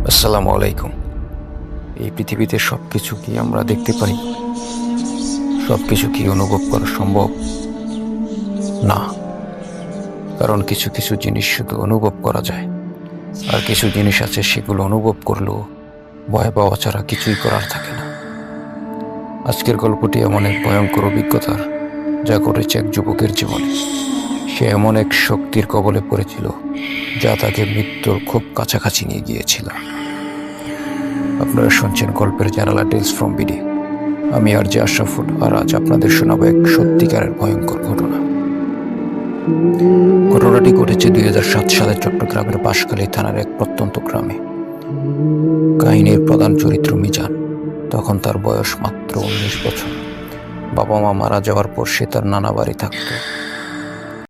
আসসালামু আলাইকুম। এই পৃথিবীতে সবকিছু কি আমরা দেখতে পাই? সবকিছু কি অনুভব করা সম্ভব? না, কারণ কিছু কিছু জিনিস শুধু অনুভব করা যায়, আর কিছু জিনিস আছে সেগুলো অনুভব করলেও ভয় পাওয়া ছাড়া কিছুই করার থাকে না। আজকের গল্পটি এমন এক ভয়ঙ্কর অভিজ্ঞতার, যা ঘটেছে এক যুবকের জীবনে। সে এমন এক শক্তির কবলে পড়েছিল যা তাকে মৃত্যুর খুব কাছাকাছি নিয়ে গিয়েছিল। আপনারা শুনছেন গল্পের জানালা টেলস ফ্রম বিডি। আমি আর যে আশরাফুল, আর আজ আপনাদের শোনাবো এক সত্যিকারের ভয়ঙ্কর ঘটনা। ঘটনাটি ঘটেছে 2007 সালে চট্টগ্রামের বাঁশখালী থানার এক প্রত্যন্ত গ্রামে। কাহিনীর প্রধান চরিত্র মিজান। তখন তার বয়স মাত্র 19 বছর। বাবা মা মারা যাওয়ার পর সে তার নানা বাড়ি থাকত।